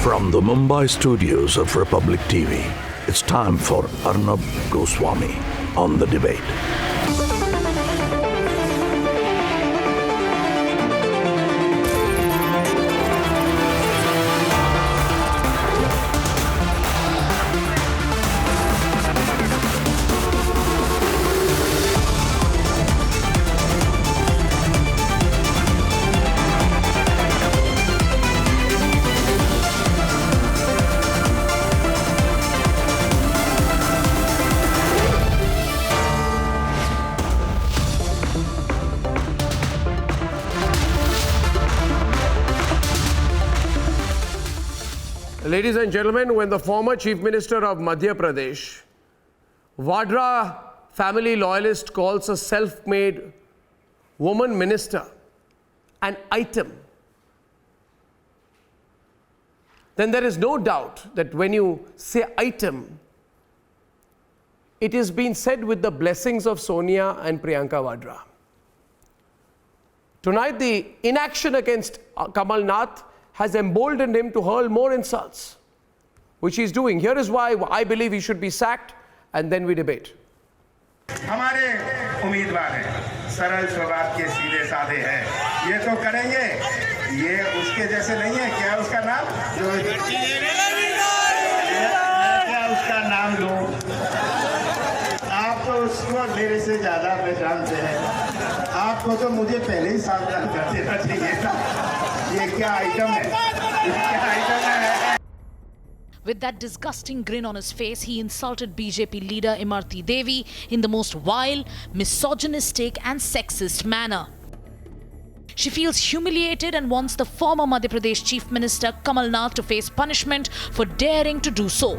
From the Mumbai studios of Republic TV, it's time for Arnab Goswami on The Debate. Ladies and gentlemen, when the former Chief Minister of Madhya Pradesh, Vadra family loyalist, calls a self-made woman minister an item, then there is no doubt that when you say item, it is being said with the blessings of Sonia and Priyanka Vadra. Tonight, the inaction against Kamal Nath has emboldened him to hurl more insults, which he's doing. Here is why I believe he should be sacked, and then we debate. हमारे उम्मीदवार हैं, सरल स्वभाव के सीधे साधे हैं, ये तो करेंगे, ये उसके जैसे नहीं है। क्या उसका नाम जो क्या उसका नाम लूं? आप तो उसको मेरे से ज्यादा पहचानते हैं, आपको तो मुझे पहले ही सावधान कर देना चाहिए था। ये क्या आइटम है? ये क्या आइटम है? With that disgusting grin on his face, he insulted BJP leader Imarti Devi in the most vile, misogynistic and sexist manner. She feels humiliated and wants the former Madhya Pradesh Chief Minister Kamal Nath to face punishment for daring to do so.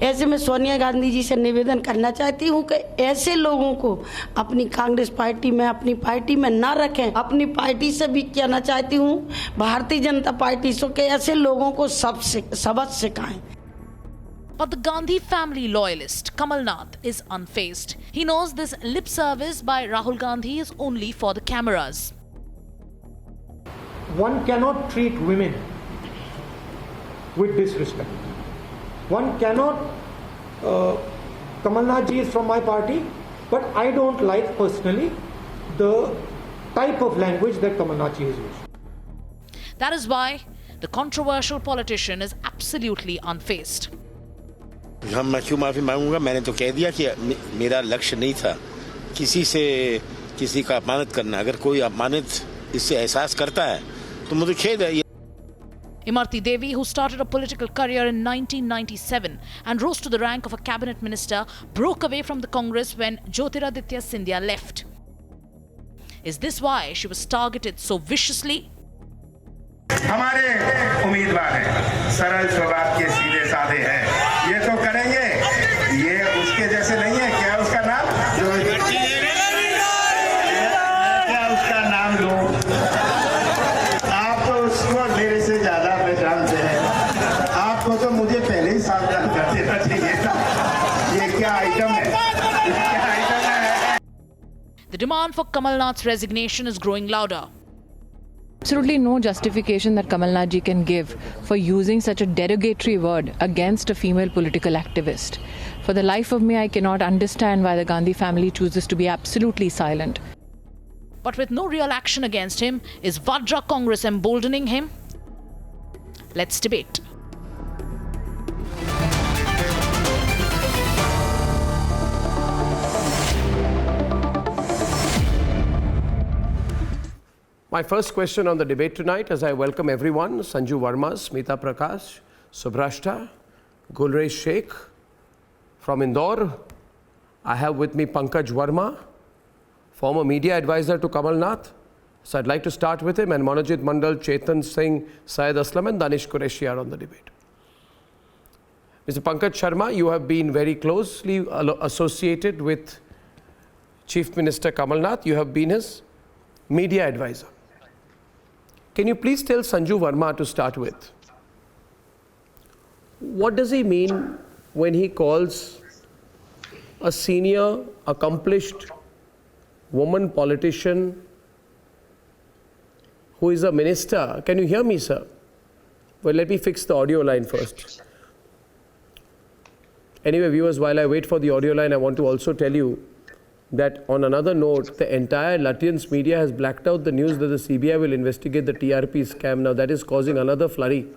ऐसे में सोनिया गांधी जी से निवेदन करना चाहती हूँ कि ऐसे लोगों को अपनी कांग्रेस पार्टी में, अपनी पार्टी में ना रखें। अपनी पार्टी से भी कहना चाहती हूँ, भारतीय जनता पार्टी से, कि ऐसे लोगों को सबक सिखाएं। But the Gandhi family loyalist Kamal Nath is unfazed. He knows this lip service by Rahul Gandhi is only for the cameras. One cannot treat women with disrespect. One cannot, Kamal Nath ji is from my party, but I don't like personally the type of language that Kamal Nath ji has used. That is why the controversial politician is absolutely unfazed. मैं क्यों माफी मांगूंगा? मैंने तो कह दिया कि मेरा लक्ष्य नहीं था किसी से किसी का अपमानित करना। अगर कोई अपमानित इससे एहसास करता है तो मुझे खेद है। Imarti Devi, who started a political career in 1997 and rose to the rank of a cabinet minister, broke away from the Congress when Jyotiraditya Scindia left. Is this why she was targeted so viciously? हमारे उम्मीदवार हैं, सरल स्वभाव के सीधे साधे हैं, ये तो करेंगे, ये उसके जैसे नहीं है। क्या उसका नाम जो क्या उसका नाम लूं? आप तो उसको मेरे से ज्यादा पहचानते हैं, आपको तो मुझे पहले ही सावधान कर देना चाहिए था। ये क्या आइटम है? ये क्या आइटम है? The demand for Kamal Nath's resignation is growing louder. Absolutely no justification that Kamal Nath ji can give for using such a derogatory word against a female political activist. For the life of me, I cannot understand why the Gandhi family chooses to be absolutely silent. But with no real action against him, is Vadra Congress emboldening him? Let's debate. My first question on the debate tonight, as I welcome everyone: Sanju Verma, Smita Prakash, Subhrashta, Gulresh Sheikh from Indore. I have with me Pankaj Verma, former media advisor to Kamal Nath. So I'd like to start with him, and Manojit Mandal, Chetan Singh, Syed Aslam and Danish Qureshi are on the debate. Mr. Pankaj Sharma, you have been very closely associated with Chief Minister Kamal Nath. You have been his media advisor. Can you please tell Sanju Verma to start with, what does he mean when he calls a senior, accomplished woman politician who is a minister? Can you hear me, sir? Well, let me fix the audio line first. Anyway, viewers, while I wait for the audio line, I want to also tell you that on another note, the entire Lutyens media has blacked out the news that the CBI will investigate the TRP scam. Now, that is causing another flurry.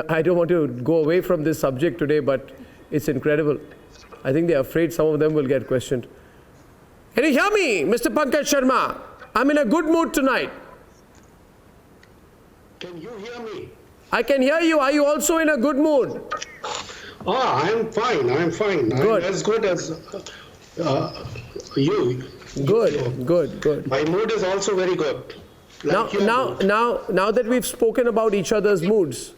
I don't want to go away from this subject today, but it's incredible. I think they're afraid some of them will get questioned. Can you hear me, Mr. Pankaj Sharma? I'm in a good mood tonight. Can you hear me? I can hear you. Are you also in a good mood? Oh, I'm fine. I'm fine. Good. I'm as good as you. Good. My mood is also very good. Like Now that we've spoken about each other's moods,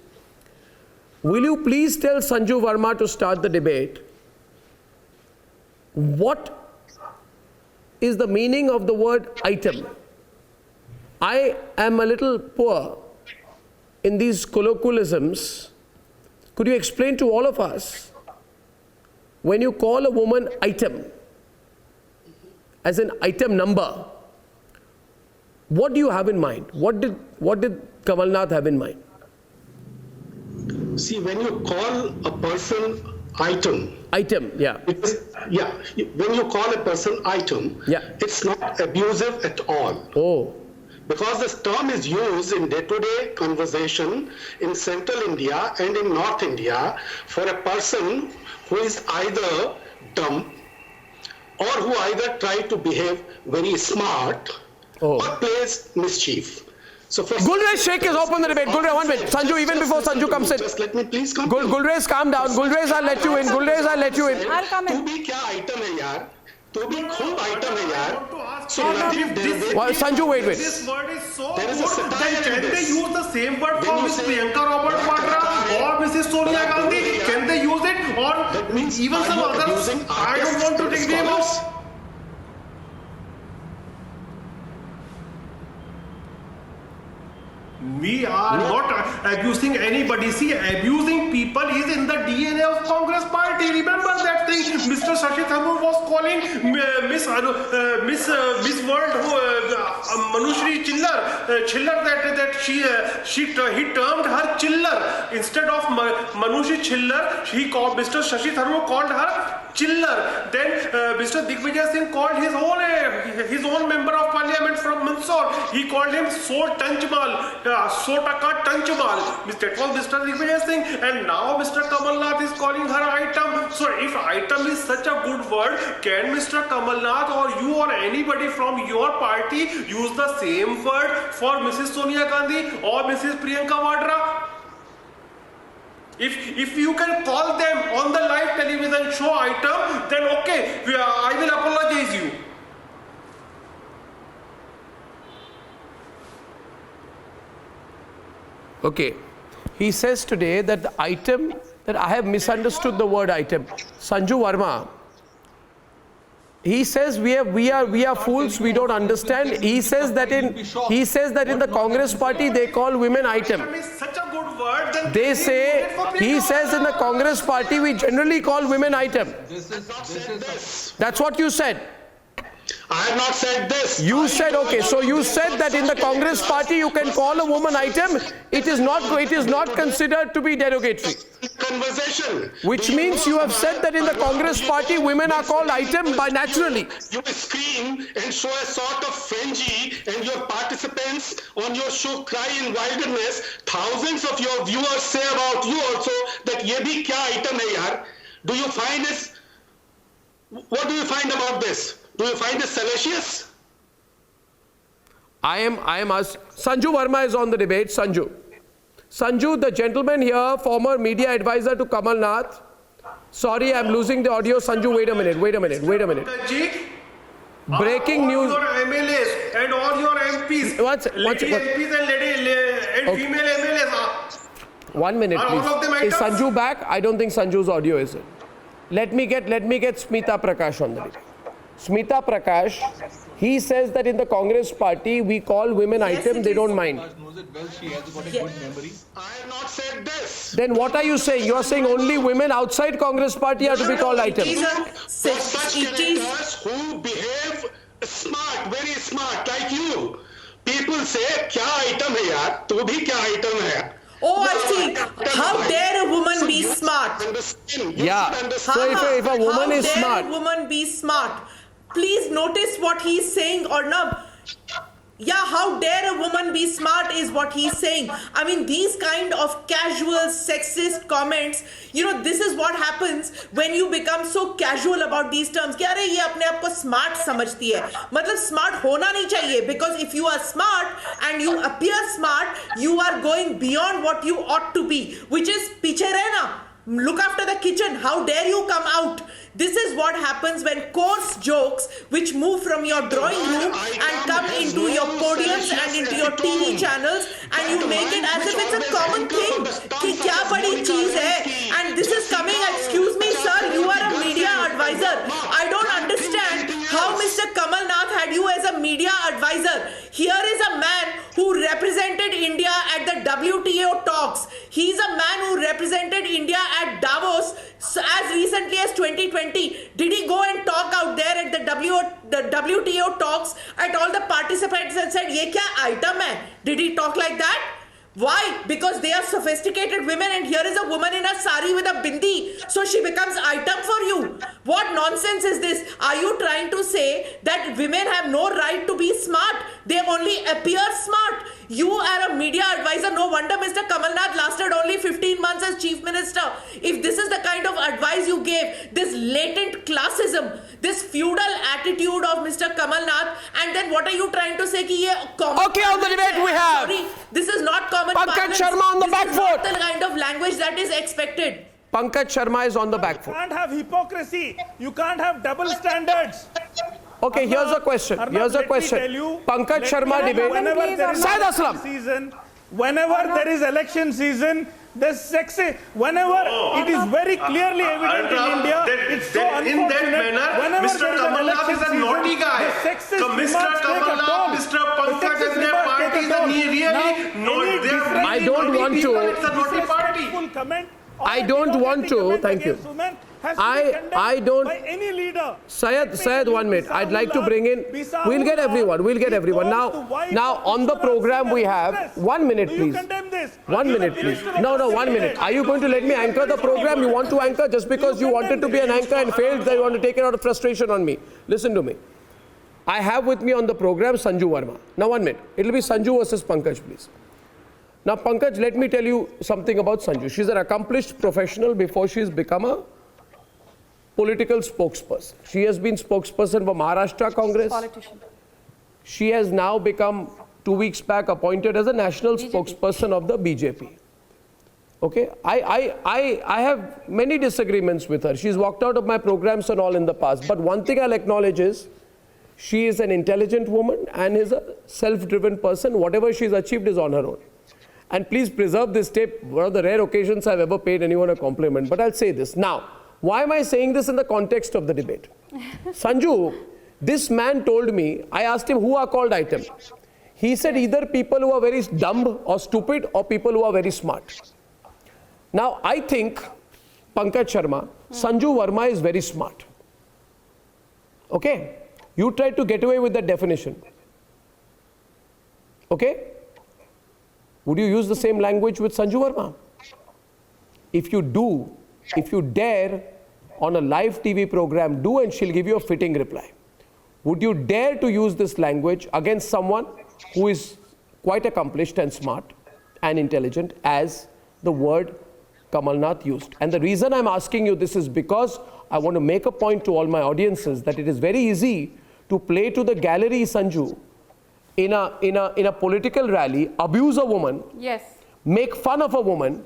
will you please tell Sanju Verma to start the debate? What is the meaning of the word item? I am a little poor in these colloquialisms. Could you explain to all of us, when you call a woman item, as an item number, what do you have in mind? What did Kamal Nath have in mind? See, when you call a person item, yeah. When you call a person item, it's not abusive at all. Oh. Because this term is used in day-to-day conversation in Central India and in North India for a person who is either dumb or who either try to behave very smart or plays mischief. So for Gulrez Sheikh is open the debate. Gulrez, 1 minute. Sanju, even before Sanju comes in. Just let me please come. Gulrez, calm down. Gulrez, I'll let you in. Gulrez, I'll let you in. तू भी क्या item है यार? तू भी खूब item है यार. So nothing there. Well, Sanju, wait. This word is so There is a good. satire in Can they this. use the same word for When you Miss say Priyanka Robert Vadra or Mrs. Sonia Gandhi? Can they use it? Or That means even are some you others? abusing I don't artists want to and take name scholars? out. We are not abusing anybody. See, abusing people is in the DNA of Congress Party. Remember that thing Mr. Shashi Tharoor was calling Miss World, Manushri Chillar, that he termed her Chiller instead of Manushri Chillar. Mr. Shashi Tharoor called her Chiller. Then Mr. Digvijay Singh called his own member of parliament from Mandsaur. He called him So Tanchmal. 100% Tanchmal. That was Mr. Digvijay Singh, and now Mr. Kamal Nath is calling her item. So if item is such a good word, can Mr. Kamal Nath or you or anybody from your party use the same word for Mrs. Sonia Gandhi or Mrs. Priyanka Vadra? If you can call them on the live television show item, then okay, I will apologize you. Okay. He says today that the item, that I have misunderstood the word item. Sanju Verma, he says we are fools, we don't understand. He says that in the Congress party they call women item. Is such a good word, then They say, he says in the Congress party we generally call women item. That's what you said. I have not said this. You said, okay, so you said that in the Congress party you can call a woman item. It is not considered to be derogatory. Conversation. Which means you have said that in the Congress party women are called item by naturally. You scream and show a sort of frenzy, and your participants on your show cry in wilderness. Thousands of your viewers say about you also that ye bhi kya item hai yaar. Do you find this? What do you find about this? Do you find this salacious? I am asked. Sanju Verma is on the debate. Sanju, the gentleman here, former media advisor to Kamal Nath. Sorry, I'm losing the audio. Sanju, wait a minute. Breaking news. All your MLAs and all your MPs. Lady MPs and female MLAs. 1 minute, Are all of them please. Is items? Sanju back? I don't think Sanju's audio is it. Let me get Smita Prakash on the debate. Smita Prakash, he says that in the Congress party we call women item, they don't mind. I have not said this. Then what are you saying? You are saying only women outside Congress party are to be called item. For such characters who behave smart, very smart, like you. People say, kya item hai yaar? Tu bhi kya item hai? Oh, I see. How dare a woman be smart? Yeah. So if a woman is smart. How dare a woman be smart? Please notice what he's saying, Arnab. Yeah, how dare a woman be smart is what he's saying. I mean, these kind of casual sexist comments, you know, this is what happens when you become so casual about these terms. कि अरे ये अपने आप को smart समझती है. मतलब smart होना नहीं चाहिए, because if you are smart and you appear smart, you are going beyond what you ought to be, which is पीछे रहना. Look after the kitchen. How dare you come out? This is what happens when coarse jokes which move from your drawing room and come into your podiums and into your TV channels, and you make it as if it's a common thing. कि क्या बड़ी चीज है? And this is coming, excuse me sir, you are a media advisor. I don't understand how Mr. Kamal Nath had you as a media advisor. Here is a man who represented India at the WTO talks. He's a man who represented India at Davos as recently as 2020. Did he go and talk out there at the WTO talks at all the participants and said, "Ye kya item hai?" Did he talk like that? Why? Because they are sophisticated women, and here is a woman in a sari with a bindi, so she becomes item for you. What nonsense is this? Are you trying to say that women have no right to be smart? They only appear smart. You are a media advisor. No wonder Mr. Kamal Nath lasted only 15 months as chief minister. If this is the kind of advice you gave, this latent classism, this feudal attitude of Mr. Kamal Nath, and then what are you trying to say? Ki ye common Okay, on the debate we have. Sorry, this is not common Pankaj parlance. Sharma on the This back is not foot. the kind of language that is expected. Pankaj Sharma is on the back foot. You can't have hypocrisy. You can't have double standards. Okay, here's a question. Arnab, Here's a let me question. tell you, Pankaj Sharma debate. Whenever there is Syed election Aslam. season, whenever there is election season, there's sexy. Whenever it is very clearly evident in India, it's so in that unfortunate. manner, Whenever Mr. there is an Kamal Nath election is a season, naughty guy. the sexist So Mr. remarks take Kamal a Nath, toll. Mr. The Pankaj sexist and their remarks take parties a toll. are really Now, no, any they are different- I don't want to. It's a naughty party. Comment I don't want to. Thank you. I don't. By any leader. Syed, 1 minute. I'd like to bring in. We'll get everyone. We'll get everyone. Now on the program we have. 1 minute, Do you please. condemn this? 1 minute, please. No, 1 minute. Are you going to let me anchor the program? You want to anchor just because you wanted to be an anchor and failed, that you want to take it out of frustration on me. Listen to me. I have with me on the program Sanju Verma. Now 1 minute. It'll be Sanju versus Pankaj, please. Now Pankaj, let me tell you something about Sanju. She's an accomplished professional before she's become a political spokesperson. She has been spokesperson for Maharashtra Congress. Politician. She has now become 2 weeks back appointed as a national spokesperson of the BJP. Okay, I have many disagreements with her. She's walked out of my programs and all in the past. But one thing I'll acknowledge is she is an intelligent woman and is a self-driven person. Whatever she's achieved is on her own. And please preserve this tape. One of the rare occasions I've ever paid anyone a compliment. But I'll say this. Now, why am I saying this in the context of the debate? Sanju, this man told me, I asked him who are called item. He said either people who are very dumb or stupid or people who are very smart. Now, I think Pankaj Sharma, Sanju Verma is very smart. Okay? You tried to get away with that definition. Okay? Would you use the same language with Sanju Verma? If you do, if you dare on a live TV program, do, and she'll give you a fitting reply. Would you dare to use this language against someone who is quite accomplished and smart and intelligent as the word Kamal Nath used? And the reason I'm asking you this is because I want to make a point to all my audiences that it is very easy to play to the gallery, Sanju, in a political rally, abuse a woman, Yes. make fun of a woman,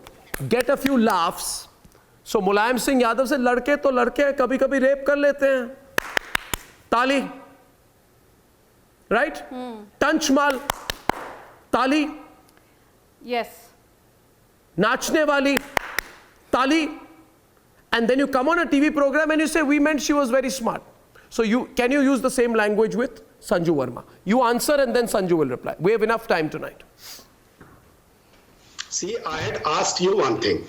get a few laughs. So Mulayam Singh Yadav से लड़के तो लड़के हैं, कभी-कभी rape कर लेते हैं. ताली, right? टंचमाल, ताली. Yes. नाचने वाली, ताली. And then you come on a TV program and you say we meant she was very smart. So can you use the same language with Sanju Verma? You answer and then Sanju will reply. We have enough time tonight. See, I had asked you one thing.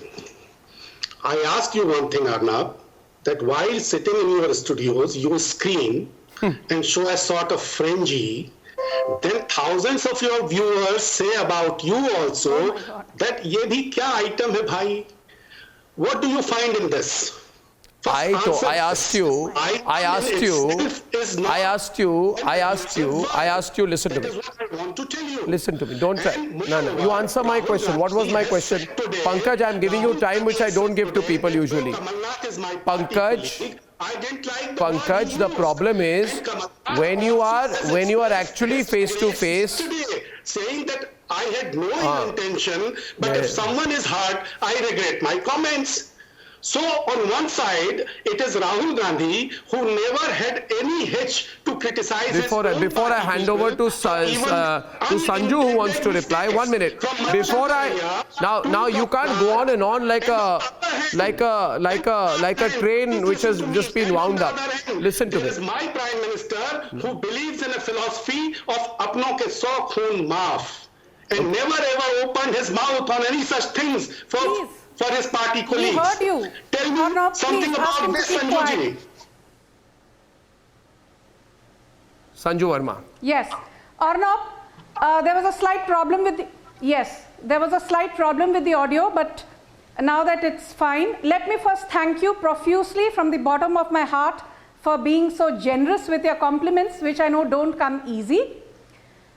I asked you one thing, Arnab, that while sitting in your studios, you screen and show a sort of fringy then thousands of your viewers say about you also that ye bhi kya item hai bhai? What do you find in this? I asked you, listen to me. That is what I want to tell you. Listen to me, don't try. And No, you answer my question. What was my question? Pankaj, I'm giving you time which I don't give to people usually. Pankaj, the problem is when you are actually face to face. Saying that I had no ill intention, but if someone is hurt, I regret my comments. So on one side, it is Rahul Gandhi who never had any hitch to criticize Before I hand over to Sanju who wants to reply, 1 minute. Before now you can't go on and on like a train which has just been wound up. Listen to me. It is my Prime Minister who believes in a philosophy of apno ke 100 khoon maaf and never ever opened his mouth on any such things for his party colleagues. He heard you. Tell me Arnab, something please ask him about to this, keep Sanju ji. quiet. Sanju Verma. Yes. Arnab, there was a slight problem with the audio, but now that it's fine, let me first thank you profusely from the bottom of my heart for being so generous with your compliments, which I know don't come easy.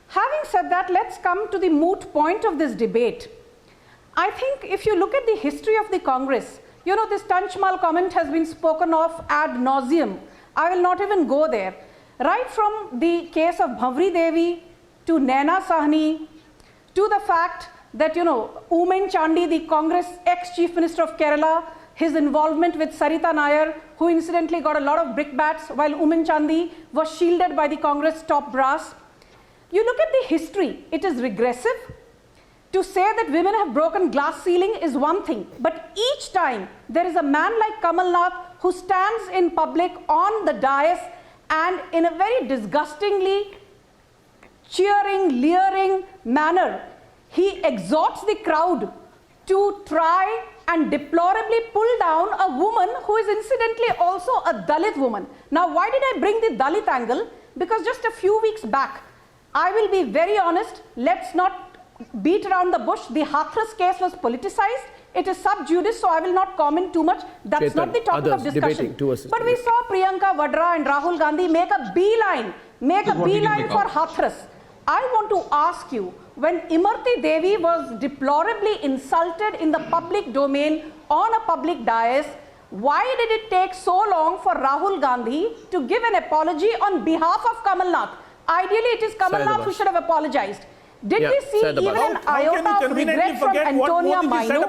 Having said that, let's come to the moot point of this debate. I think if you look at the history of the Congress, you know, this Tanchmal comment has been spoken of ad nauseum. I will not even go there. Right from the case of Bhavri Devi to Naina Sahni to the fact that, you know, Oomen Chandi, the Congress ex-Chief Minister of Kerala, his involvement with Sarita Nair, who incidentally got a lot of brickbats while Oomen Chandi was shielded by the Congress top brass. You look at the history, it is regressive. To say that women have broken glass ceiling is one thing, but each time there is a man like Kamal Nath who stands in public on the dais and in a very disgustingly cheering, leering manner, he exhorts the crowd to try and deplorably pull down a woman who is incidentally also a Dalit woman. Now, why did I bring the Dalit angle? Because just a few weeks back, I will be very honest, let's not beat around the bush. The Hathras case was politicized. It is sub judice, so I will not comment too much. That's not the topic of discussion. But we saw Priyanka Vadra and Rahul Gandhi make a beeline for Hathras. I want to ask you, when Imarti Devi was deplorably insulted in the public domain on a public dais, why did it take so long for Rahul Gandhi to give an apology on behalf of Kamal Nath? Ideally, it is Kamal Nath who should have apologized. Did we see even an iota of regret from Antonia Mainu?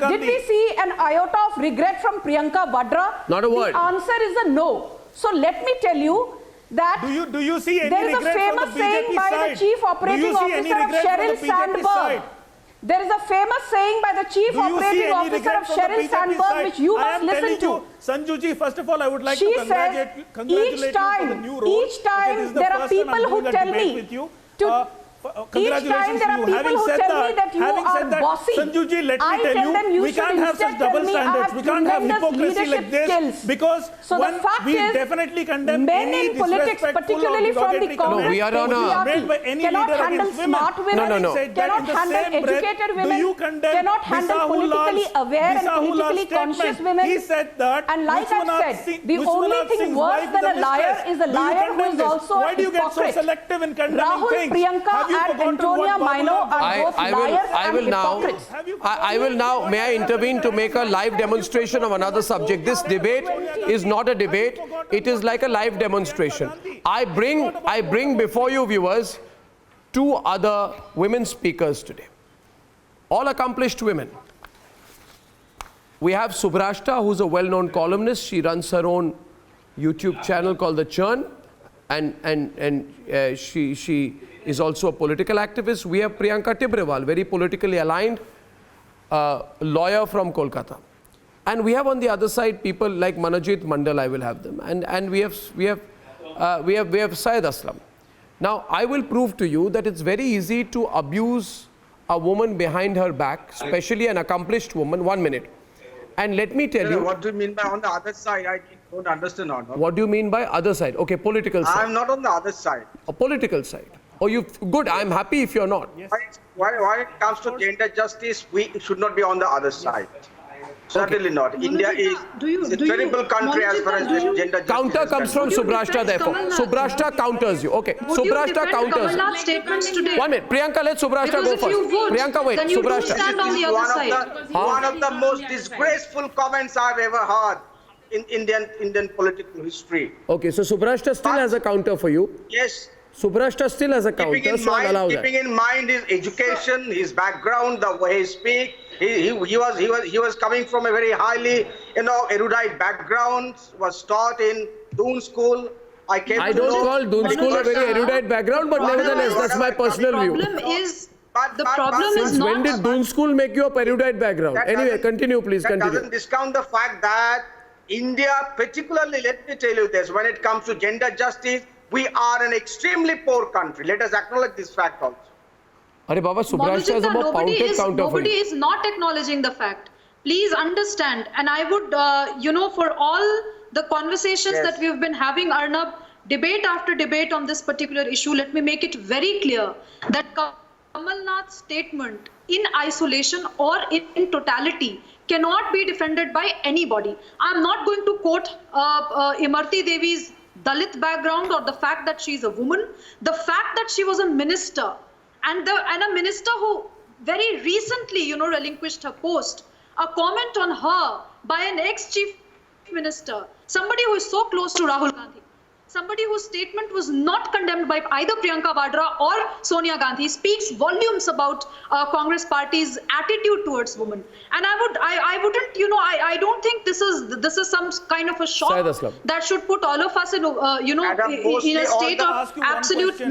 Did we see an iota of regret from Priyanka Vadra? Not a word. The answer is a no. So let me tell you that do you see any there is a regret famous from the saying BJP by side? the Chief Operating Officer of Sheryl Sandberg. There is a famous saying by the Chief Operating Officer of Sheryl Sandberg, which you must listen to. Sanju ji, first of all, I would like She to congratulate you for the new role. Each time there are people who tell me Congratulations to you. Having said that, Sanju ji, let me tell you, we can't have such double standards. We can't have hypocrisy like this, because when we definitely condemn any disrespectful particularly from the Congress, we are on a cannot handle smart women, cannot handle educated women, cannot handle politically aware and politically conscious women. He said that, and like I said, the only thing worse than a liar is a liar who is also a hypocrite. Why do you get so selective in condemning things? Priyanka and Antonia Maino are both liars and hypocrites. I will now, may I intervene to make a live demonstration of another subject. This debate is not a debate, it is like a live demonstration. I bring before you viewers two other women speakers today. All accomplished women. We have Subhrashta, who's a well-known columnist. She runs her own YouTube channel called The Churn, and she is also a political activist. We have Priyanka Tibrewal, very politically aligned lawyer from Kolkata. And we have on the other side people like Manojit Mandal, I will have them. And we have Syed Aslam. Now, I will prove to you that it's very easy to abuse a woman behind her back, especially an accomplished woman. 1 minute. And let me tell you... What do you mean by on the other side? I don't understand. What do you mean by other side? Okay, political side. I'm not on the other side. A political side. Oh, you good. I'm happy if you're not. Yes. When it comes to gender justice, we should not be on the other side. Certainly not. India is a terrible country as far as gender justice Counter is comes from concerned. Subrashta, therefore. Subrashta counters you. Okay. Subrashta counters you. Statements today? 1 minute. Priyanka, let Subrashta Because go if first. you vote, Priyanka, wait. then you do Subrashta. stand on the other side. One of the most disgraceful comments I've ever heard in Indian political history. Okay, so Subrashta still has a counter for you. Yes. Subrashta still has a counter, so I'll allow that. Keeping in mind his education, his background, the way he speaks, he was coming from a very highly, erudite background. Was taught in Doon School. I don't call Doon School a very erudite background, but nevertheless, that's my personal view. The problem is Since not. when did Doon School make you a erudite background? Anyway, continue, please. That Continue. doesn't discount the fact that India, particularly, let me tell you this, when it comes to gender justice, we are an extremely poor country. Let us acknowledge this fact also. Are Baba, Subrashta is a more pounded counter for Nobody you. is not acknowledging the fact. Please understand, and I would, for all the conversations that we've been having, Arnab, debate after debate on this particular issue, let me make it very clear that Kamal Nath's statement in isolation or in totality cannot be defended by anybody. I'm not going to quote Imarti Devi's Dalit background or the fact that she's a woman. The fact that she was a minister and a minister who very recently, relinquished her post. A comment on her by an ex-chief minister, somebody who is so close to Rahul Gandhi, somebody whose statement was not condemned by either Priyanka Vadra or Sonia Gandhi, speaks volumes about Congress party's attitude towards women. And I don't think this is some kind of a shock that should put all of us in a state of absolute.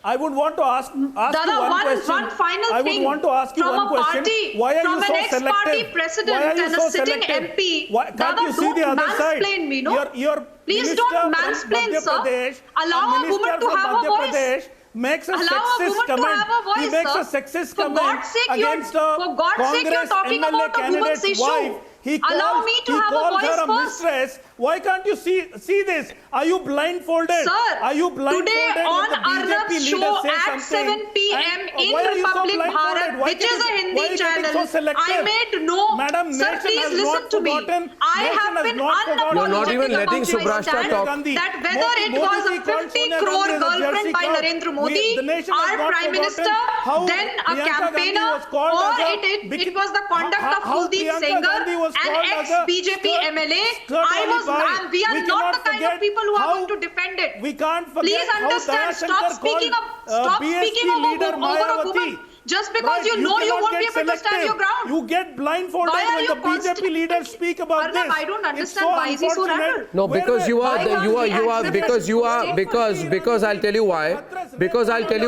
I would want to ask you one question. One final I thing. would want to ask you one question. Why are you so selective? From an ex-party president and a sitting MP. Can't you see the other side? Me, no? Please Minister don't mansplain, sir. Allow a woman to have a voice. Makes a sexist comment. He makes a sexist comment against a Congress MLA candidate's wife. He calls her a mistress. Why can't you see this? Are you blindfolded? Sir, are you blindfolded today on Arnab's show at 7 p.m. in Republic Bharat, which is a Hindi channel, I made no... Madam, sir, please listen to me. I have been You're not even letting Subrashta talk. That whether it was a 50 crore girlfriend by Narendra Modi, our Prime Minister, then a campaigner, or it was the conduct of Kuldeep Sengar, an ex-BJP MLA. We are not the kind of people who are going to defend it. We can't forget. Please understand. Stop speaking over a woman. Just because you won't be able to stand your ground. You get blindfolded when the BJP leaders speak about this. I don't understand why is he so rattled. No, because because I'll tell you why. Because I'll tell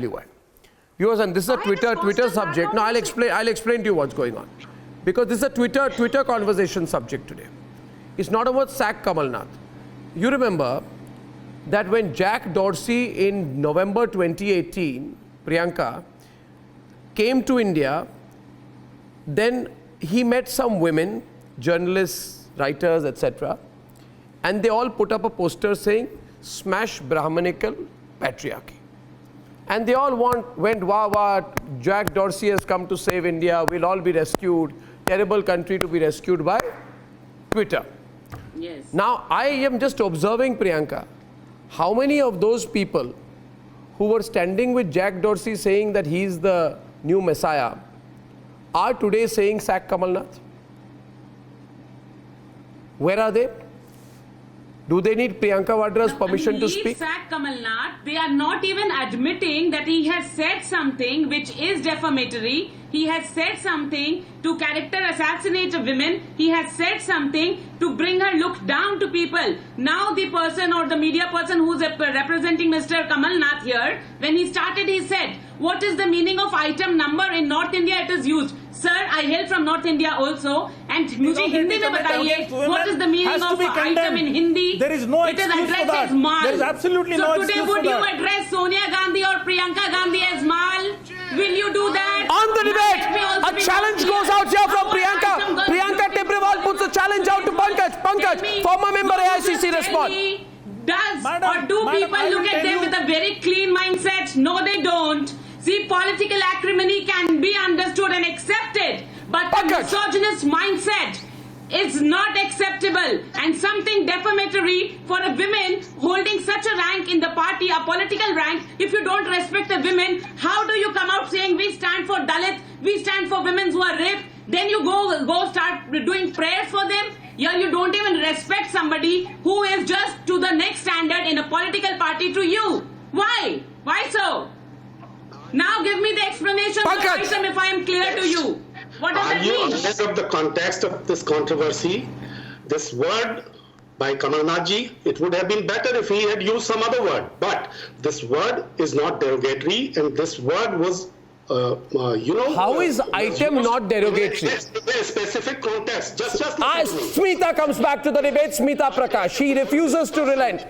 you why. Viewers, and this is a Twitter subject. Now I'll explain to you what's going on. Because this is a Twitter conversation subject today. It's not about sack Kamal Nath. You remember that when Jack Dorsey in November 2018, Priyanka, came to India, then he met some women, journalists, writers, etc. And they all put up a poster saying, "Smash Brahmanical patriarchy." And they all went, wah, wah, Jack Dorsey has come to save India, we'll all be rescued, terrible country to be rescued by Twitter. Yes. Now, I am just observing, Priyanka, how many of those people who were standing with Jack Dorsey saying that he's the new messiah are today saying sack Kamal Nath? Where are they? Do they need Priyanka Vadra's permission to speak? Sack Kamal Nath. They are not even admitting that he has said something which is defamatory. He has said something to character assassinate a woman. He has said something to bring her look down to people. Now the person or the media person who's representing Mr. Kamal Nath here, when he started, he said, what is the meaning of item number? In North India it is used. Sir, I hail from North India also, and मुझे हिंदी में बताइए what is the meaning of item in Hindi? There is no excuse for that. There is absolutely no excuse for that. So today, would you address Sonia Gandhi or Priyanka Gandhi as mal? Will you do that? On the debate, a challenge goes out here from Priyanka. Priyanka Tibrewal puts a challenge out to Pankaj. Pankaj, former member AICC, respond. Does Madam, or do madam, people I look will at tell them you- with a very clean mindset? No, they don't. See, political acrimony can be understood and accepted, but a misogynist mindset is not acceptable, and something defamatory for a woman holding such a rank in the party, a political rank. If you don't respect the women, how do you come out saying we stand for Dalits, we stand for women who are raped? Then you go start doing prayers for them. Yeah, you don't even respect somebody who is just to the next standard in a political party to you. Why? Why so? Now give me the explanation of the item if I am clear to you. What does that Are you mean? aware of the context of this controversy? This word by Kamal Nath ji, it would have been better if he had used some other word. But this word is not derogatory, and this word was, How is item not derogatory? In a specific context. Just Smita comes back to the debate. Smita Prakash. She refuses to relent.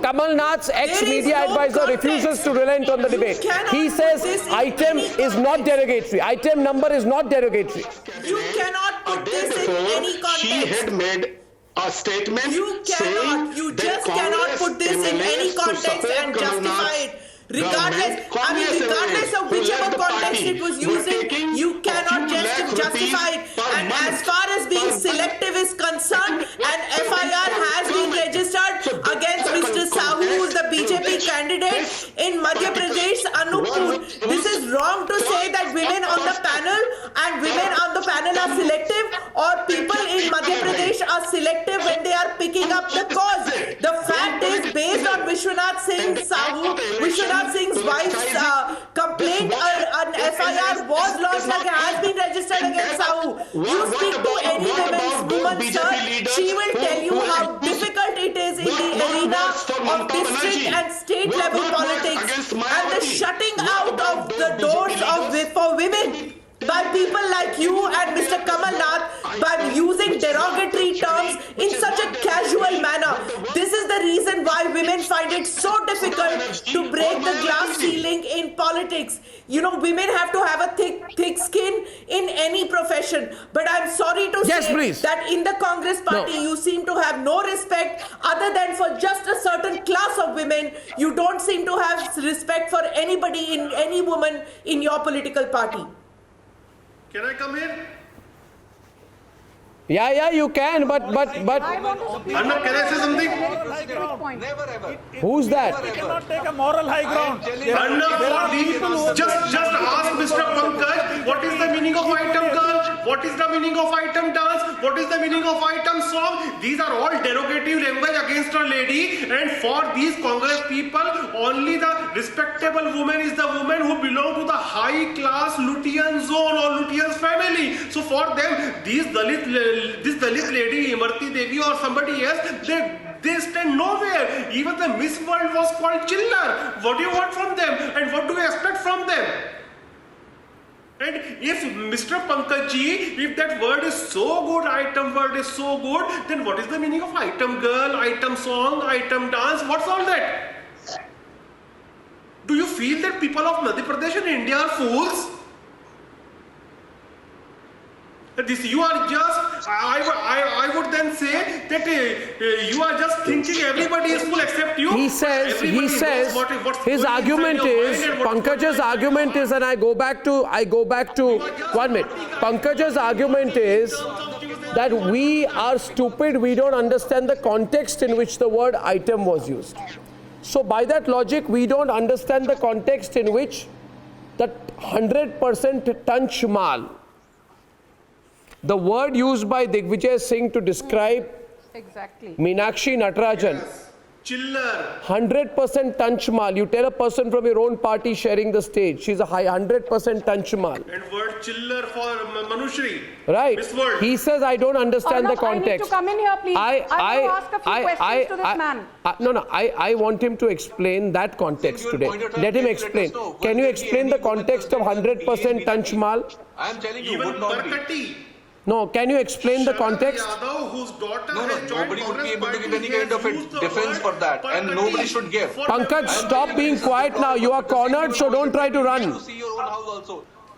Kamal Nath's ex-media advisor refuses to relent on the debate. He says item is not derogatory. Item number is not derogatory. You cannot put this in any context. She had made a statement. You cannot. You just cannot put this in any context and justify it. Regardless of whichever context it was using, you cannot just justify it. And as far as being selective is concerned, an FIR has been registered against Mr. Sahu, who is the BJP candidate in Madhya Pradesh, Anuppur. This is wrong to say that women on the panel are selective, or people in Madhya Pradesh are selective when they are picking up the cause. The fact is, based on Vishwanath Singh Sahu, Vishwanath Singh's wife's complaint, an FIR was lodged and has been registered against Sahu. You speak to any woman, sir, she will tell you how difficult it is in the arena of district and state level politics, and the shutting out of the doors for women by people like you and Mr. Kamal Nath by using derogatory terms in such a casual manner. This is the reason why women find it so difficult to break the glass ceiling in politics. You know, women have to have a thick skin in any profession. But I'm sorry to say that in the Congress party, you seem to have no respect other than for just a certain class of women. You don't seem to have respect for anybody, any woman in your political party. Can I come in? Yeah, you can, but. Arnab, can I say something? Never ever. Who's that? We cannot take a moral high ground. Just ask Mr. Pankaj, what is the meaning of item girl? What is the meaning of item dance? What is the meaning of item song? These are all derogatory language against a lady, and for these Congress people, only the respectable woman is the woman who belong to the high class Lutyens zone or Lutyens family. So for them, this Dalit lady, Imarti Devi or somebody else, they stand nowhere. Even the Miss World was called chiller. What do you want from them? And what do you expect from them? And if Mr. Pankaj ji, if that word is so good, item word is so good, then what is the meaning of item girl, item song, item dance? What's all that? Do you feel that people of Madhya Pradesh and India are fools? You are just, I would then say that you are just thinking everybody is full except you. He says, his argument is, Pankaj's argument is, and I go back to 1 minute. Pankaj's argument is that we are stupid, we don't understand the context in which the word item was used. So by that logic, we don't understand the context in which that 100% tanch mal, the word used by Digvijay Singh to describe Meenakshi Natarajan, chiller, 100% tanch mal. You tell a person from your own party sharing the stage, she's a 100% tanch mal. And word chiller for Manushri. Right. Miss World. He says, I don't understand the context. I need to come in here, please. I want to ask a few questions to this man. I want him to explain that context today. Let him explain. Can you explain the context of 100% tanch mal? I am telling you, would not be. No, can you explain the context? Nobody would be able to give any kind of a defense for that, and nobody should give. Pankaj, stop being quiet now. You are cornered, so don't try to run.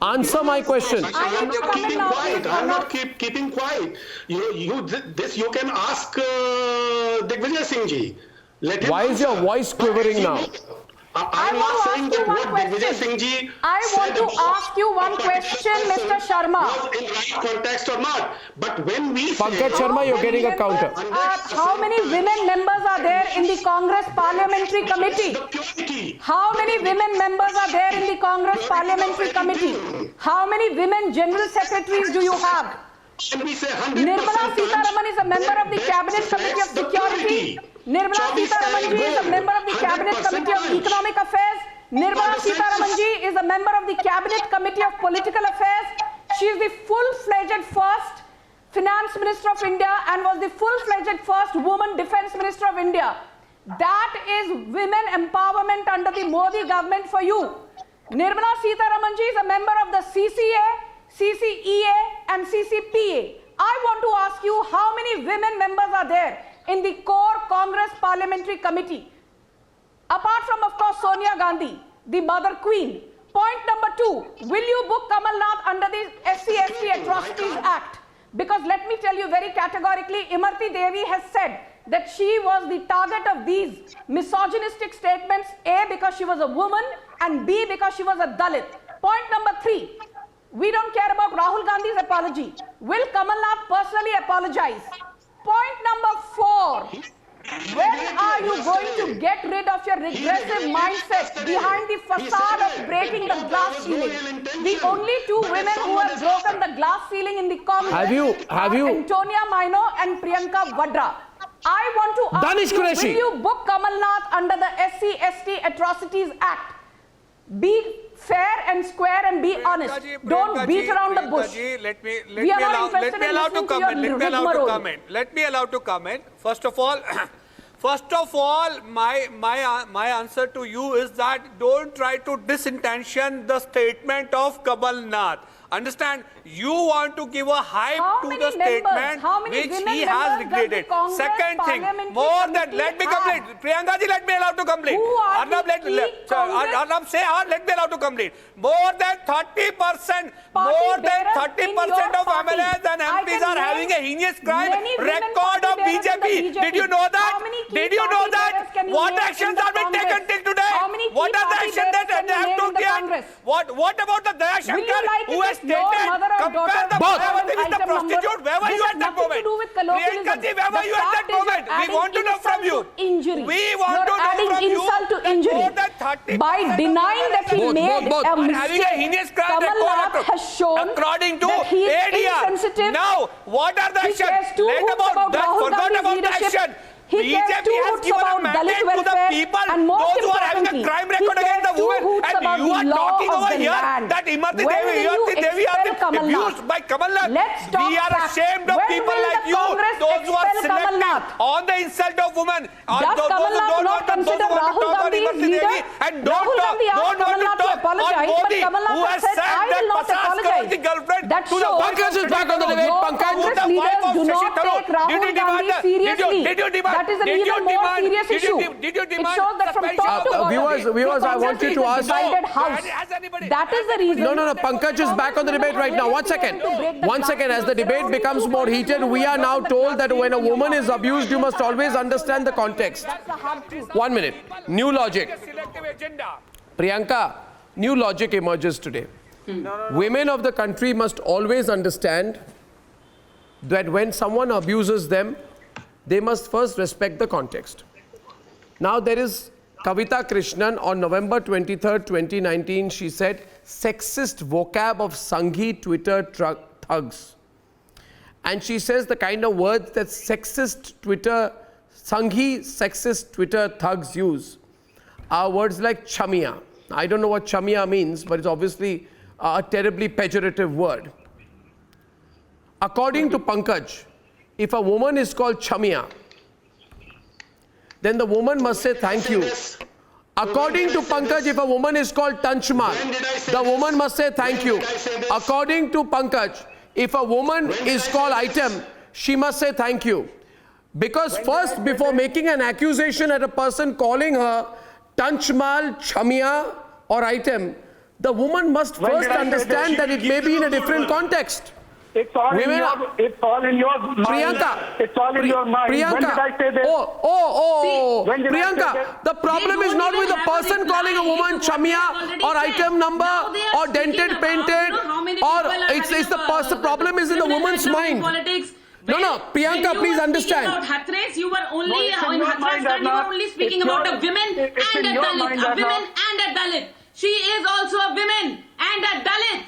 Answer my question. I'm not keeping quiet. I'm not keeping quiet. You can ask Digvijay Singh ji. Let him Why is your answer. voice quivering now? I'm not saying that what Vijay Singh ji I want said to ask you one question, Mr. Sharma. was in right context or not. But when we say... Pankaj Sharma, you're getting a counter. How many women members are there in the Congress Parliamentary Committee? How many women members are there in the Congress Parliamentary Committee? How many women general secretaries do you have? Nirmala Sitharaman is a member of the Cabinet Committee of Security. Nirmala Sitharaman ji is a member of the Cabinet Committee of Economic Affairs. Nirmala Sitharaman ji is a member of the Cabinet Committee of Political Affairs. She is the full-fledged first Finance Minister of India and was the full-fledged first woman Defence Minister of India. That is women empowerment under the Modi government for you. Nirmala Sitharaman ji is a member of the CCA, CCEA and CCPA. I want to ask you, how many women members are there in the core Congress Parliamentary Committee? Apart from, of course, Sonia Gandhi, the mother queen. Point number 2, will you book Kamal Nath under the SC/ST Atrocities Act? Because let me tell you very categorically, Imarti Devi has said that she was the target of these misogynistic statements, A, because she was a woman, and B, because she was a Dalit. Point number 3, we don't care about Rahul Gandhi's apology. Will Kamal Nath personally apologize? Point number 4, when are you going to get rid of your regressive mindset behind the facade of breaking the glass ceiling? The only 2 women who have broken the glass ceiling in the Congress Have you Antonia Maino and Priyanka Vadra. I want to ask Danish you, Qureshi. will you book Kamal Nath under the SC/ST Atrocities Act? Be fair and square and be honest. Don't beat around the bush. Let me allow to comment. Let me allow to comment. First of all, my answer to you is that don't try to disintention the statement of Kamal Nath. Understand? You want to give a hype to the statement which he has degraded. Second thing, more than, let me complete. Priyanka ji, let me allow to complete. Arnab, let me allow to complete. More than 30% of MLAs and MPs are having a heinous crime record of BJP. Did you know that? Did you know that? What actions are being taken till today? What are the actions that they have to take? What about the Daya Shankar who has stated, compare the Mayawati with the prostitute? Where were you at that moment? Priyanka ji, where were you at that moment? We want to know from you. We want to know from you. More than 30% by denying that he made a mistake, Kamal Nath has shown according to that he is ADR. insensitive. Now, what are the actions? Let about that, forgot about the action. He cares BJP 2 has hoots given a about mandate Dalit to the welfare, people, and most those who are having a importantly, crime he record against the cares 2 women, hoots and about you the are law talking of over the here land. that Imarti When Devi will you Devi are expel Kamal abused Nath? by Kamal Nath. Let's talk We are facts. ashamed of When people will like the you, Congress those who are expel Kamal selective Nath? on the insult of women. Does Kamal Nath not consider Rahul Gandhi his leader? And don't Rahul Gandhi asked Kamal Nath to apologize, but Kamal Nath has said, I will not apologize. That shows Pankaj is back on the debate. Pankaj, Congress leaders do not take Rahul Gandhi seriously. That is an even more serious issue. It shows that from top to bottom, viewers, I want you to ask. That is the reason. No. Pankaj is back on the debate right now. 1 second. 1 second. As the debate becomes more heated, we are now told that when a woman is abused, you must always understand the context. 1 minute. New logic. Priyanka, new logic emerges today. Women of the country must always understand that when someone abuses them, they must first respect the context. Now there is Kavita Krishnan on November 23rd, 2019. She said, sexist vocab of Sanghi Twitter thugs. And she says the kind of words that Sanghi sexist Twitter thugs use are words like chamia. I don't know what chamia means, but it's obviously a terribly pejorative word. According to Pankaj, if a woman is called chamia, then the woman must say thank you. According to Pankaj, if a woman is called Tanchmal, the woman must say thank you. According to Pankaj, if a woman is called item, she must say thank you. Because first, before making an accusation at a person calling her Tanchmal, chamia or item, the woman must first understand that it may be in a different context. It's all in Women your, are- it's all in your mind. Priyanka. It's all in your mind. When Priyanka. did I say this? When did I say Priyanka, that? the problem They is don't not even with the have a person reply calling a woman to what they chamia have already or said. item number Now they are or dented, speaking about, painted, how many or people are it's having the problem is in the criminal woman's background in mind. Politics. No, no, Priyanka, please understand. About Hathras, you were only No, it's in in your Hathras mind, Gandhi, you were Arnab. only speaking It's about your- a women it's and in a your Dalit. mind, A women Arnab. and a Dalit. She is also a woman and a Dalit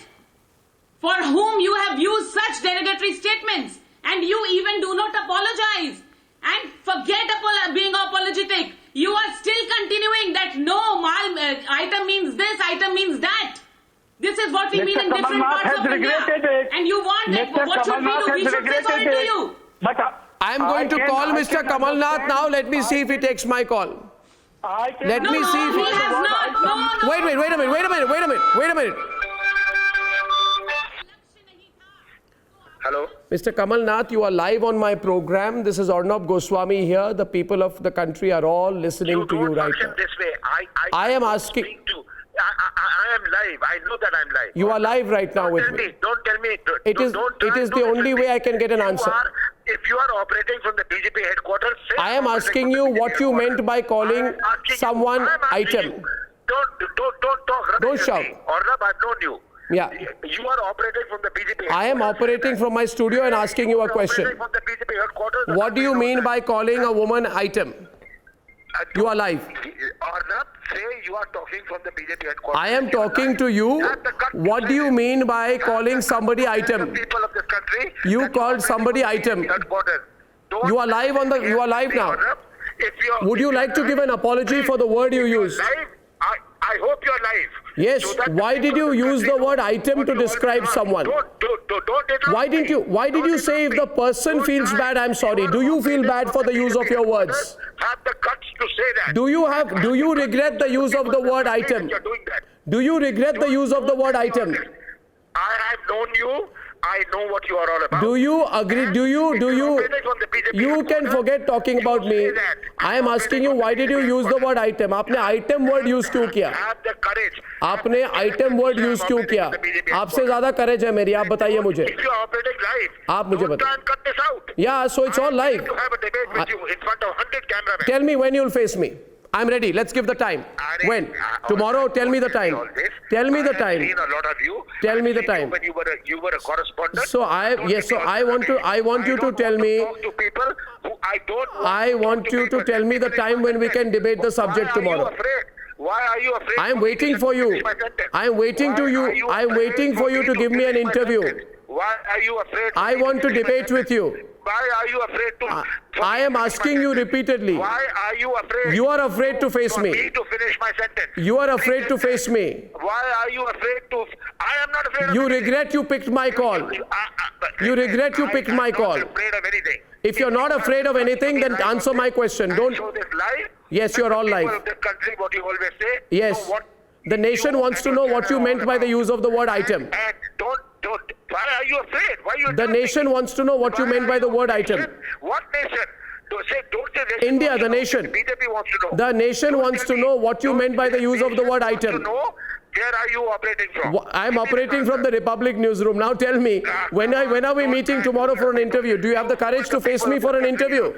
for whom you have used such derogatory statements, and you even do not apologize and forget being apologetic. You are still continuing that no, item means this, item means that. This is what we Mr. mean in different Kamalnath parts has of India. regretted it. And you want that, Mr. what should we Kamalnath do? We has should say sorry regretted to it. you. But I am going to call Mr. Kamal Nath now. Let me see if he takes my call. Let me see if he has not. No. Wait a minute. Hello. Mr. Kamal Nath, you are live on my program. This is Arnab Goswami here. The people of the country are all listening to you right now. This way. I am asking. I am live. I know that I'm live. You are live right now with me. Don't tell me. It is the only way I can get an answer. If you are operating from the BJP headquarters, say I am asking you what you meant by calling someone item. Don't talk rubbish. Don't shout. Arnab, I've known you. Yeah. You are operating from the BJP. I am operating from my studio and asking you a question. From the BJP headquarters. What do you mean by calling a woman item? You are live. Arnab, say you are talking from the BJP headquarters. I am talking to you. What do you mean by calling somebody item? People of this country. You called somebody item. You are live on the. You are live now. Would you like to give an apology for the word you used? I hope you are live. Yes. Why did you use the word item to describe someone? Why did you say if the person feels bad, I'm sorry? Do you feel bad for the use of your words? Have the guts to say that. Do you regret the use of the word item? Do you regret the use of the word item? I have known you. I know what you are all about. Do you agree? You can forget talking about me. I am asking you, why did you use the word item? आपने item word use क्यों किया? आपने item word use क्यों किया? आपसे ज़्यादा courage है मेरी. आप बताइए मुझे. आप मुझे बताइए. Yeah, so it's all live. Tell me when you'll face me. I'm ready. Let's give the time. When? Tomorrow? Tell me the time. Tell me the time. Tell me the time. When you were a correspondent. So I want you to tell me. I want you to tell me the time when we can debate the subject tomorrow. Why are you afraid? I am waiting for you. I am waiting for you to give me an interview. Why are you afraid? I want to debate with you. Why are you afraid to? I am asking you repeatedly. Why are you afraid? You are afraid to face me. Me to finish my sentence. You are afraid to face me. Why are you afraid to? I am not afraid. You regret you picked my call. You regret you picked my call. Afraid of anything. If you're not afraid of anything, then answer my question. Don't. Yes, you're all live. People of this country, what you always say. Yes. The nation wants to know what you meant by the use of the word item. And don't. Why are you afraid? Why you? The nation wants to know what you meant by the word item. What nation? Don't say nation. India, the nation. BJP wants to know. The nation wants to know what you meant by the use of the word item. Where are you operating from? I am operating from the Republic newsroom. Now tell me, when are we meeting tomorrow for an interview? Do you have the courage to face me for an interview?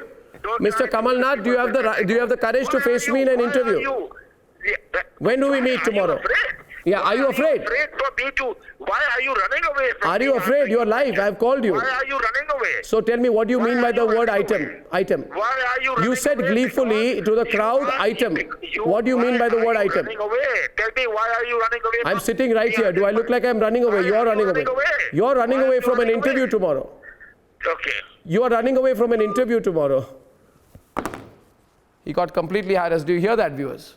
Mr. Kamal Nath, do you have the courage to face me in an interview? When do we meet tomorrow? Yeah, are you afraid? Why are you running away from Are you afraid? You're live. I've called you. Why are you running away? So tell me, what do you mean by the word item? Item. Why are you running You said gleefully to the crowd, item. What do you mean by the word item? Running away. Tell me, why are you running away? I'm sitting right here. Do I look like I'm running away? You're running away. You're running away from an interview tomorrow. Okay. You are running away from an interview tomorrow. He got completely harassed. Do you hear that, viewers?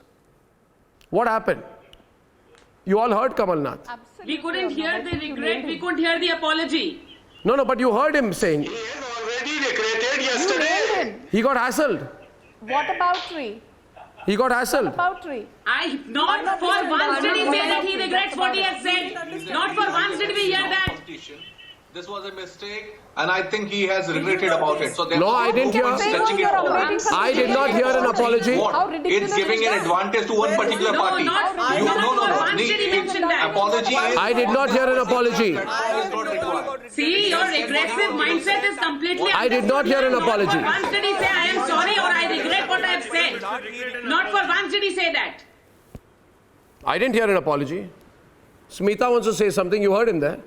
What happened? You all heard Kamal Nath. We couldn't hear the regret. We couldn't hear the apology. No, but you heard him saying. He has already regretted You yesterday. named him. He got hassled. What about Tree? He got hassled. About Tree? Not for once did he say that he regrets what he has said. Not for once did we hear that. This was a mistake, and I think he has regretted about it. So No, I didn't hear. stretching it forward. I did not hear an apology. How ridiculous It's giving is an that? advantage to one particular party. Not for once did he mention that. Apology is I did not hear an apology. That is not required. See, your regressive mindset is completely... I did not hear an apology. Not for once did he say, I am sorry or I regret what I have said. Not for once did he say that. I didn't hear an apology. Smita wants to say something. You heard him there.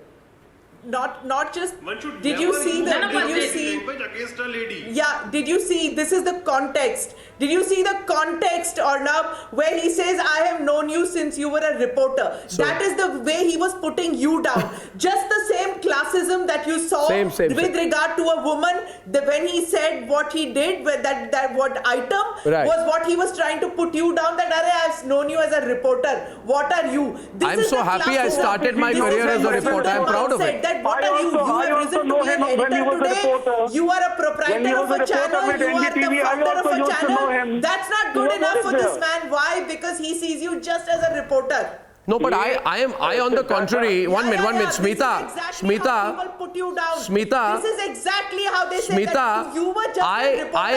Not just, did you see against a lady? Yeah, did you see, this is the context. Did you see the context, Arnab, where he says, I have known you since you were a reporter. That is the way he was putting you down. Just the same classism that you saw with regard to a woman, when he said what he did, that what item was what he was trying to put you down, that I have known you as a reporter. What are you? I'm so happy I started my career as a reporter. I'm proud of it. That what are you? You have risen to be an editor today. You are a proprietor of a channel. You are the founder of a channel. That's not good enough for this man. Why? Because he sees you just as a reporter. No, but I on the contrary, one minute, Smita, This is exactly how they say that you were just a reporter. I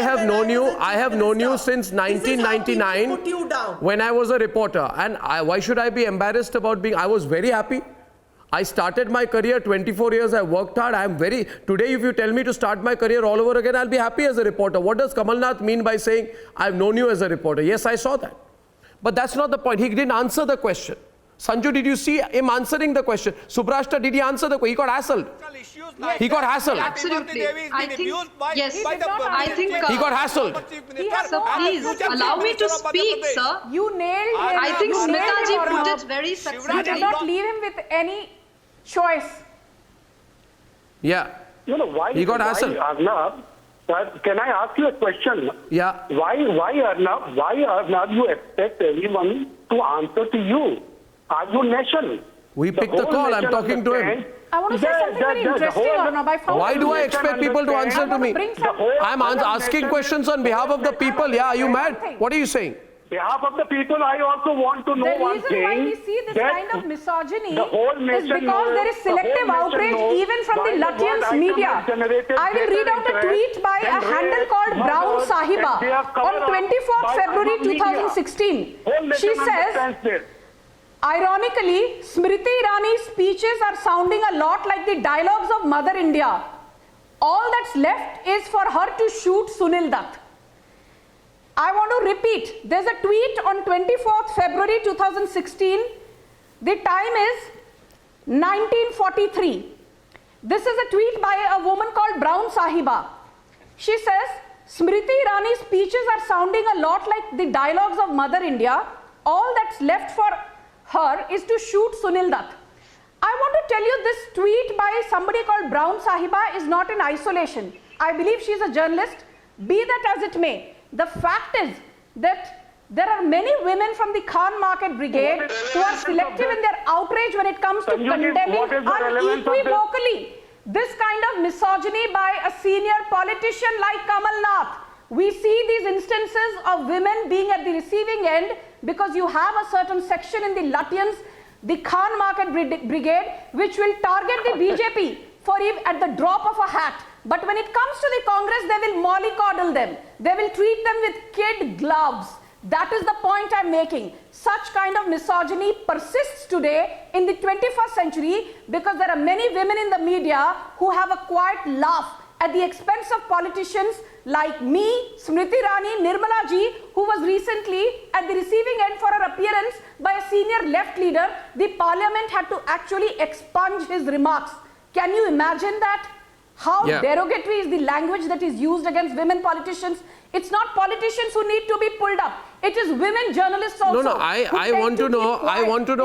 have known you since 1999 when I was a reporter. And why should I be embarrassed about being, I was very happy. I started my career 24 years. I worked hard. Today if you tell me to start my career all over again, I'll be happy as a reporter. What does Kamal Nath mean by saying, I've known you as a reporter? Yes, I saw that. But that's not the point. He didn't answer the question. Sanju, did you see him answering the question? Subrashta, did he answer the question? He got hassled. Yes. He got hassled. Absolutely. I think, yes, I think... he got hassled. Sir, please, allow me to speak, sir. You nailed him. I think Smita ji put it very successfully. You did not leave him with any choice. Yeah. You know, why he got hassled. Arnab, can I ask you a question? Yeah. Why Arnab, you expect everyone to answer to you? Are you nation? We picked the call. I'm talking to him. I want to say something very interesting, Arnab. Why do I expect people to answer to me? I'm asking questions on behalf of the people. Yeah, are you mad? What are you saying? Behalf of the people, I also want to know one thing. The reason why we see this kind of misogyny is because there is selective outrage even from the Lutyens media. I will read out a tweet by a handle called Brown Sahiba on 24th February 2016. She says, ironically, Smriti Irani's speeches are sounding a lot like the dialogues of Mother India. All that's left is for her to shoot Sunil Dutt. I want to repeat, there's a tweet on 24th February 2016. The time is 1943. This is a tweet by a woman called Brown Sahiba. She says, Smriti Irani's speeches are sounding a lot like the dialogues of Mother India. All that's left for her is to shoot Sunil Dutt. I want to tell you this tweet by somebody called Brown Sahiba is not in isolation. I believe she's a journalist. Be that as it may, the fact is that there are many women from the Khan Market Brigade who are selective in their outrage when it comes to condemning unequivocally this kind of misogyny by a senior politician like Kamal Nath. We see these instances of women being at the receiving end because you have a certain section in the Lutyens, the Khan Market Brigade, which will target the BJP for even at the drop of a hat. But when it comes to the Congress, they will mollycoddle them. They will treat them with kid gloves. That is the point I'm making. Such kind of misogyny persists today in the 21st century because there are many women in the media who have a quiet laugh at the expense of politicians like me, Smriti Irani, Nirmala ji, who was recently at the receiving end for her appearance by a senior left leader. The parliament had to actually expunge his remarks. Can you imagine that? How derogatory is the language that is used against women politicians? It's not politicians who need to be pulled up. It is women journalists also. No, I want to know.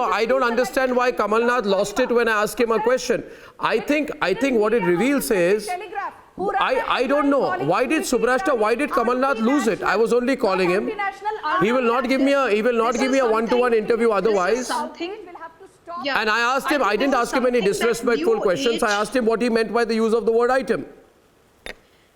I don't understand why Kamal Nath lost it when I asked him a question. I think what it reveals is, I don't know. Why did Subrashta, why did Kamal Nath lose it? I was only calling him. He will not give me a one-to-one interview otherwise. Yeah. And I asked him, I didn't ask him any disrespectful questions. I asked him what he meant by the use of the word item.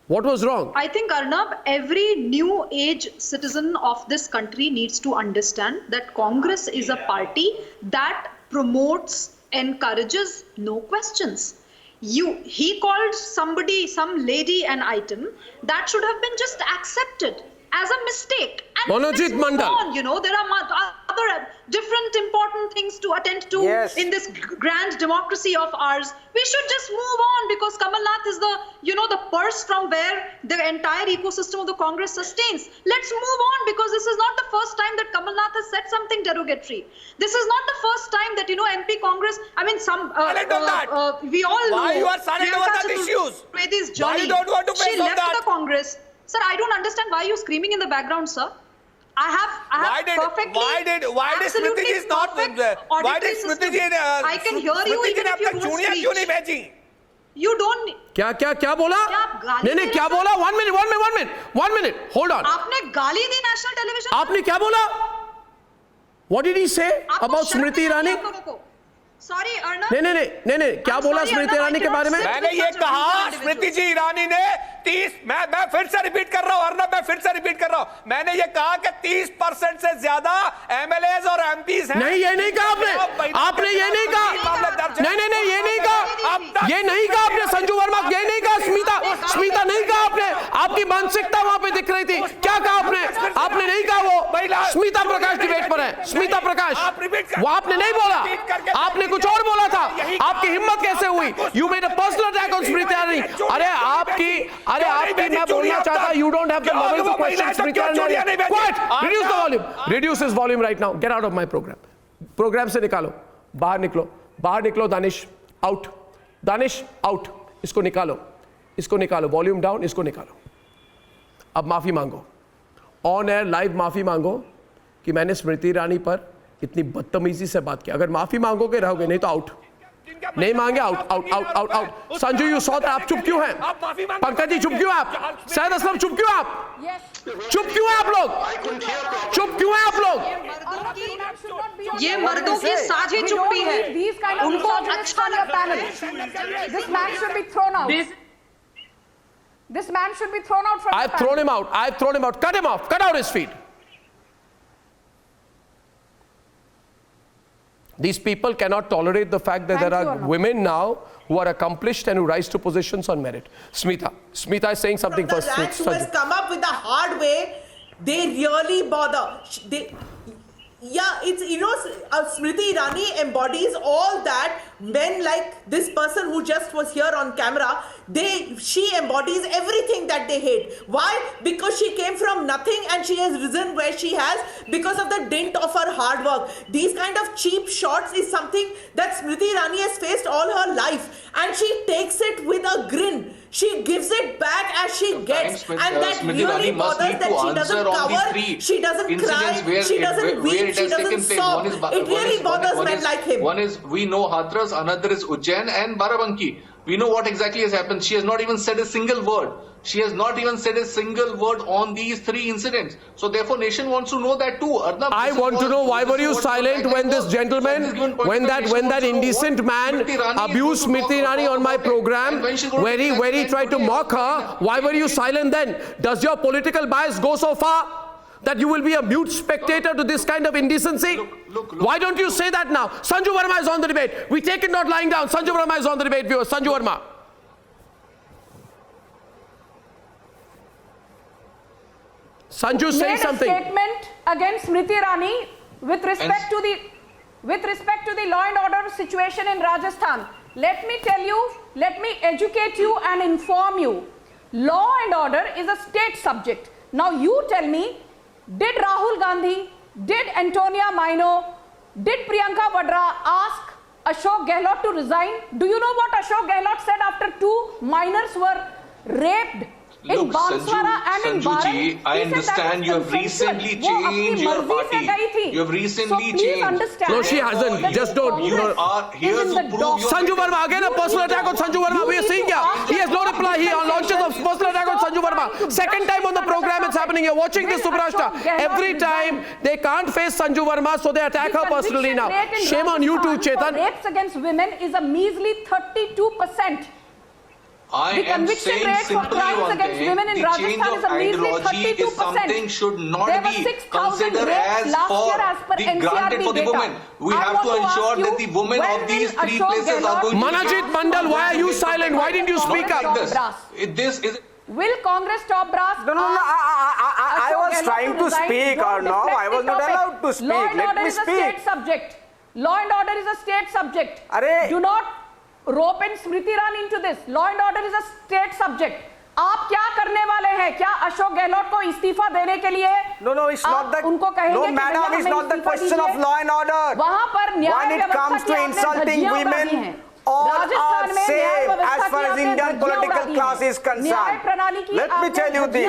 What was wrong? I think, Arnab, every new age citizen of this country needs to understand that Congress is a party that promotes, encourages no questions. He called somebody, some lady, an item that should have been just accepted as a mistake. And Monojit Mandal. you know, there are other other different important things to attend to in this grand democracy of ours. We should just move on, because Kamal Nath is the, you know, the purse from where the entire ecosystem of the Congress sustains. Let's move on, because this is not the first time that Kamal Nath has said something derogatory. This is not the first time that, you know, MP Congress, I mean, we all know. Why you are silent over that issues? Why you don't want to face she on left that? the Congress. Sir, I don't understand why you're screaming in the background, sir. Why did Smriti ji not there? Why did Smriti ji I can hear you even if you don't speak. You don't. क्या बोला? नहीं क्या बोला? 1 minute. Hold on. आपने गाली दी national television. आपने क्या बोला? What did he say about Smriti Irani? Sorry, Arnab. नहीं क्या बोला स्मृति ईरानी के बारे में? मैंने ये कहा स्मृति जी ईरानी ने 30, मैं फिर से रिपीट कर रहा हूं अर्नब, मैं फिर से रिपीट कर रहा हूं, मैंने ये कहा कि 30% से ज्यादा एमएलएज और एमपीज हैं। नहीं ये नहीं कहा आपने ये नहीं कहा, नहीं ये नहीं कहा, ये नहीं कहा आपने संजू वर्मा, ये नहीं कहा स्मिता नहीं कहा आपने, आपकी मानसिकता वहां पे दिख रही थी। क्या कहा आपने नहीं कहा, वो स्मिता प्रकाश डिबेट पर है, स्मिता प्रकाश, वो आपने नहीं बोला, आपने कुछ और बोला था। आपकी हिम्मत कैसे हुई? You made a personal attack on Smriti Irani. अरे आपकी मैं बोलना चाहता, you don't have the level to question Smriti Irani. Quiet, reduce the volume, reduce his volume right now, get out of my programme से निकालो, बाहर निकलो, दानिश आउट, इसको निकालो, वॉल्यूम डाउन, इसको निकालो। अब माफी मांगो, ऑन एयर लाइव माफी मांगो कि मैंने स्मृति ईरानी पर इतनी बदतमीजी से बात की। अगर माफी मांगोगे रहोगे, नहीं तो आउट, नहीं मांगे out. Sanju you saw that, आप चुप क्यों हैं? पंकज जी चुप क्यों आप? सैयद असलम चुप क्यों आप? चुप क्यों हैं आप लोग? चुप क्यों हैं आप लोग? ये मर्दों की साझी चुप्पी है, उनको अच्छा लगता है। This man should be thrown out. This man should be thrown out from the panel. I've thrown him out. Cut him off. Cut out his feet. These people cannot tolerate the fact that there are women now who are accomplished and who rise to positions on merit. Smita is saying something first. The who has come up with the hard way, they really bother. It's, you know, Smriti Irani embodies all that. Men like this person who just was here on camera, she embodies everything that they hate. Why? Because she came from nothing and she has risen where she has because of the dint of her hard work. These kind of cheap shots is something that Smriti Irani has faced all her life, and she takes it with a grin. She gives it back as she gets, and that really bothers that she doesn't cover, she doesn't cry, she doesn't weep, she doesn't sob. It really bothers men like him. One is, we know Hathras, another is Ujjain and Barabanki. We know what exactly has happened. She has not even said a single word. She has not even said a single word on these 3 incidents. So therefore, nation wants to know that too. Arnab, I want to know, why were you silent when this gentleman, when that indecent man abused Smriti Irani on my program, where he tried to mock her? Why were you silent then? Does your political bias go so far that you will be a mute spectator to this kind of indecency? Look. Why don't you say that now? Sanju Verma is on the debate. We take it not lying down. Sanju Verma is on the debate, viewers. Sanju Verma. Sanju, say something. Made a statement against Smriti Irani with respect to the law and order situation in Rajasthan. Let me tell you, let me educate you and inform you. Law and order is a state subject. Now you tell me, did Rahul Gandhi, did Antonia Maino, did Priyanka Vadra ask Ashok Gehlot to resign? Do you know what Ashok Gehlot said after 2 minors were raped in Banswara and in Baran? I understand you have recently changed your party. You have recently changed. No, she hasn't. Just don't. You are here to prove Sanju Verma, again a personal attack on Sanju Verma. We are seeing here. He has no reply. He launches a personal attack on Sanju Verma. Second time on the program it's happening. You're watching this, Subrashta. Every time they can't face Sanju Verma, so they attack her personally now. Shame on you too, Chetan. Rapes against women is a measly 32%. I am saying simply one thing, the change of ideology is something should not be considered as for the granted for the women. We have to ensure that the women of these 3 places are going to... Manajit Mandal, why are you silent? Why didn't you speak up? This is... Will Congress top brass? No. I was trying to speak, Arnav. I was not allowed to speak. Law and Let order me is a speak. state subject. Law and order is a state subject. Arey. Do not rope in Smriti Irani into this. Law and order is a state subject. आप क्या करने वाले हैं? क्या अशोक गहलोत को इस्तीफा देने के लिए? No, it's not that. उनको कहेंगे No, कि madam, it's not the question of law and order. वहाँ पर न्याय When it comes to insulting women, all are same as far as Indian political class is concerned. Let me tell you this.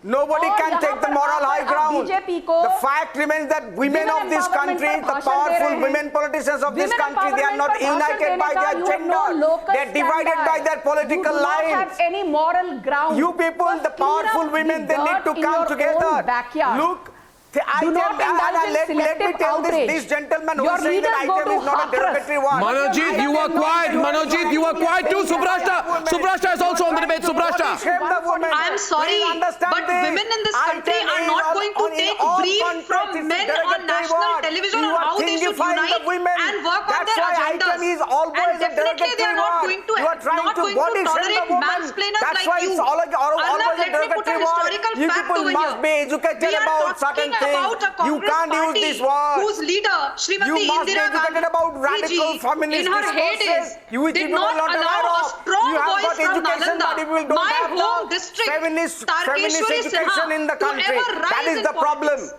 Nobody can take the moral high ground. The fact remains that women of this country, the powerful women politicians of this country, they are not united by their gender. They are divided by their political lines. You do not have any moral ground. You people, the powerful women, they need to come together. Look. Do not indulge in selective outrage. This gentleman who is saying that item is not a derogatory word. Manojit, you are quiet. Manojit, you are quiet too. Subrashta. Subrashta is also on the debate. Subrashta. I'm sorry, but women in this country are not going to take brief from men on national television on how they should unite and work on their agendas. And definitely they are not going to tolerate mansplainers like you. Arnav, let me put a historical fact over here. We are talking about a Congress party whose leader, Srimati Indira Gandhi, in her heydays, did not allow a strong voice from Nalanda, my home district, Tarkeshwari Sinha, to ever rise in politics.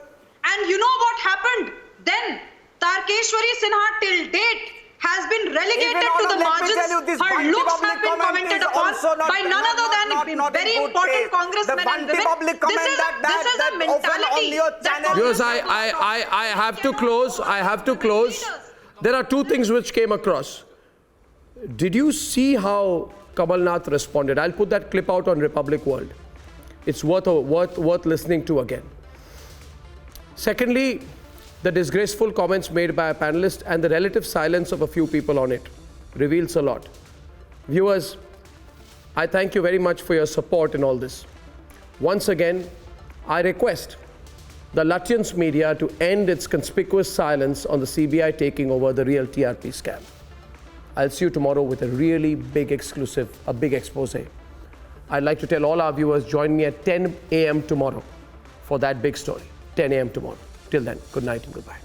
And you know what happened then? Tarkeshwari Sinha till date has been relegated to the margins. Her looks have been commented upon by none other than very important congressmen and women. This is a mentality that Yes, I have to close. I have to close. There are two things which came across. Did you see how Kamal Nath responded? I'll put that clip out on Republic World. It's worth listening to again. Secondly, the disgraceful comments made by a panelist and the relative silence of a few people on it reveals a lot. Viewers, I thank you very much for your support in all this. Once again, I request the Lutyens media to end its conspicuous silence on the CBI taking over the real TRP scam. I'll see you tomorrow with a really big exclusive, a big expose. I'd like to tell all our viewers, join me at 10 a.m. tomorrow for that big story. 10 a.m. tomorrow. Till then, good night and goodbye.